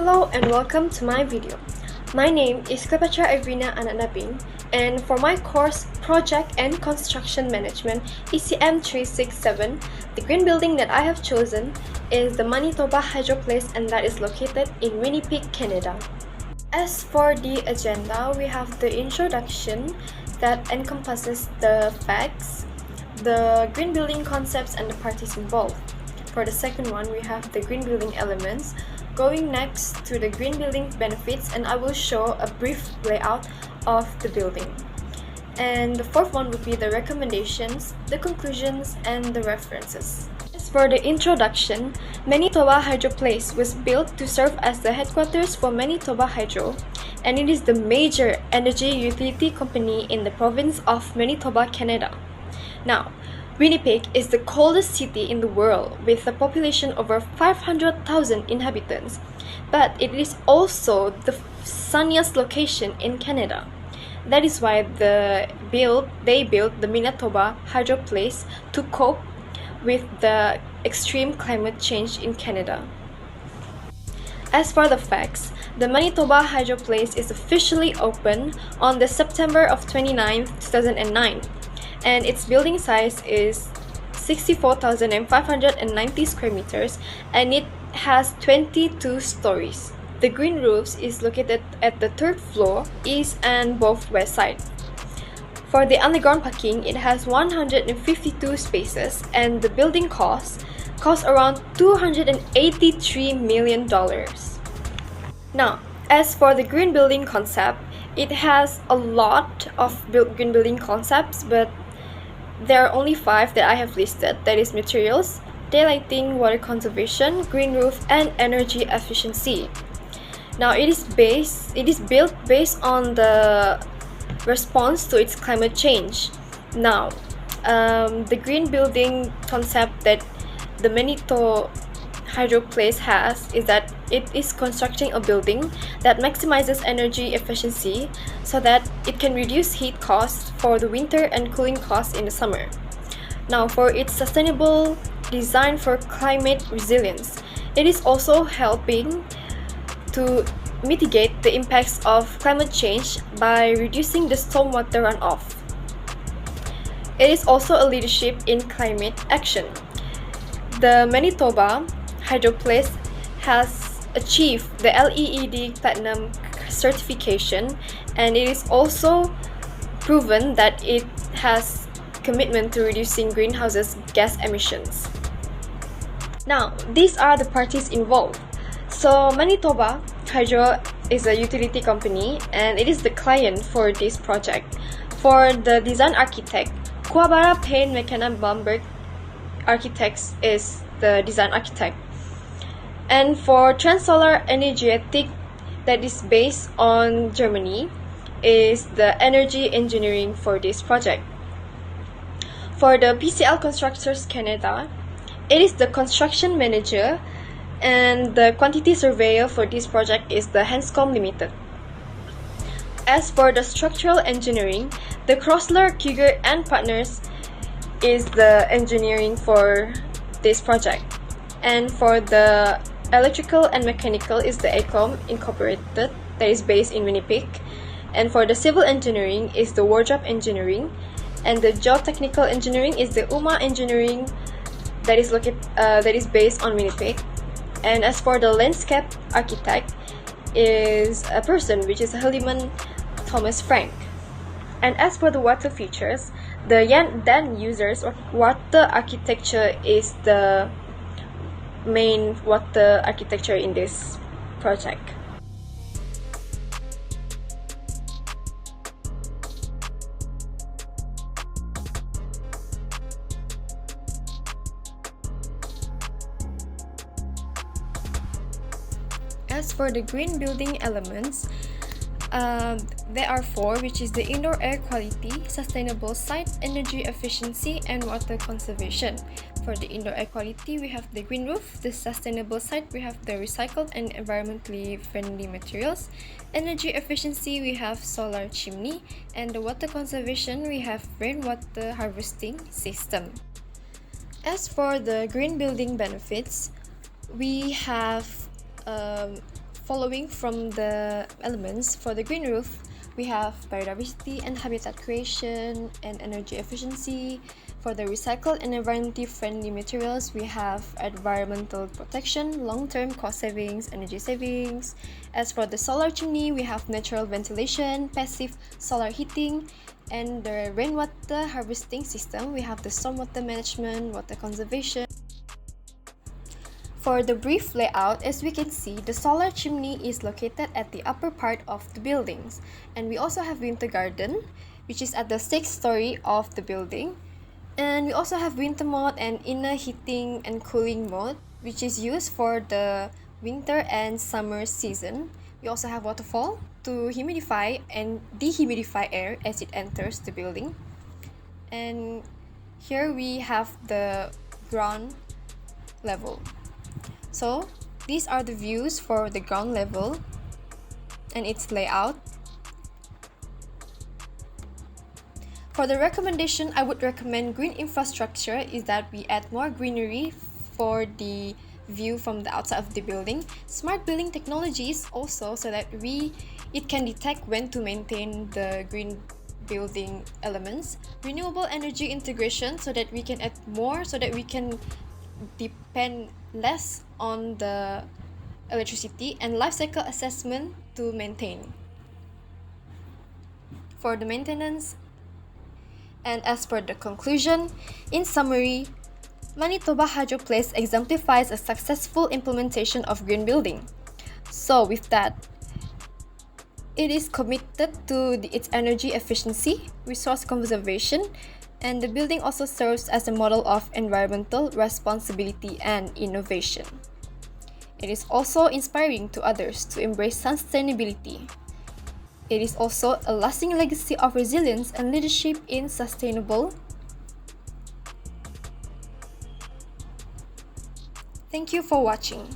Hello and welcome to my video. My name is Cleopatra Irina Ananabin, and for my course Project and Construction Management ECM367, the green building that I have chosen is the Manitoba Hydro Place, and that is located in Winnipeg, Canada. As for the agenda, we have the introduction that encompasses the facts, the green building concepts and the parties involved. For the second one, we have the green building elements. Going next to the green building benefits, and I will show a brief layout of the building. And the fourth one would be the recommendations, the conclusions, and the references. As for the introduction, Manitoba Hydro Place was built to serve as the headquarters for Manitoba Hydro, and it is the major energy utility company in the province of Manitoba, Canada. Now, Winnipeg is the coldest city in the world with a population over 500,000 inhabitants, but it is also the sunniest location in Canada. That is why they built the Manitoba Hydro Place to cope with the extreme climate change in Canada. As for the facts, the Manitoba Hydro Place is officially open on the September of 29, 2009. And its building size is 64,590 square meters, and it has 22 stories. The green roofs is located at the third floor, east and both west side. For the underground parking, it has 152 spaces, and the building costs around $283 million. Now, as for the green building concept, it has a lot of green building concepts, but there are only 5 that I have listed. That is materials, daylighting, water conservation, green roof, and energy efficiency. Now it is built based on the response to its climate change. Now, the green building concept that the Manitoba Hydro Place has is that it is constructing a building that maximizes energy efficiency so that it can reduce heat costs for the winter and cooling costs in the summer. Now, for its sustainable design for climate resilience, it is also helping to mitigate the impacts of climate change by reducing the stormwater runoff. It is also a leadership in climate action. The Manitoba Hydro Place has achieved the LEED Platinum certification, and it is also proven that it has commitment to reducing greenhouse gas emissions. Now, these are the parties involved. So, Manitoba Hydro is a utility company, and it is the client for this project. For the design architect, Kuwabara Payne McKenna Blumberg Architects is the design architect. And for Transsolar Energetic, that is based on Germany, is the energy engineering for this project. For the PCL Constructors Canada, it is the construction manager, and the quantity surveyor for this project is the Hanscom Limited. As for the structural engineering, the Crossler, Kuger and Partners is the engineering for this project. And for the electrical and mechanical is the AECOM Incorporated, that is based in Winnipeg. And for the civil engineering is the Wardrop Engineering, and the geotechnical engineering is the UMA Engineering, that is based on Winnipeg. And as for the landscape architect is a person, which is Heliman Thomas Frank. And as for the water features, the Dan users or water architecture is the main water architecture in this project. As for the green building elements, there are 4, which is the indoor air quality, sustainable site, energy efficiency, and water conservation. For the indoor air quality, we have the green roof. The sustainable site, we have the recycled and environmentally friendly materials. Energy efficiency, we have solar chimney. And the water conservation, we have rainwater harvesting system. As for the green building benefits, we have following from the elements for the green roof, we have biodiversity and habitat creation and energy efficiency. For the recycled and environmentally friendly materials, we have environmental protection, long-term cost savings, energy savings. As for the solar chimney, we have natural ventilation, passive solar heating, and the rainwater harvesting system. We have the stormwater management, water conservation. For the brief layout, as we can see, the solar chimney is located at the upper part of the buildings. And we also have winter garden, which is at the 6th story of the building. And we also have winter mode and inner heating and cooling mode, which is used for the winter and summer season. We also have waterfall to humidify and dehumidify air as it enters the building. And here we have the ground level. So these are the views for the ground level and its layout. For the recommendation, I would recommend green infrastructure is that we add more greenery for the view from the outside of the building. Smart building technologies also, so that it can detect when to maintain the green building elements. Renewable energy integration, so that we can add more, so that we can depend less on the electricity, and life cycle assessment to maintain. For the maintenance, and as per the conclusion, in summary, Manitoba Hydro Place exemplifies a successful implementation of green building. So with that, it is committed to its energy efficiency, resource conservation, and the building also serves as a model of environmental responsibility and innovation. It is also inspiring to others to embrace sustainability. It is also a lasting legacy of resilience and leadership in sustainable. Thank you for watching.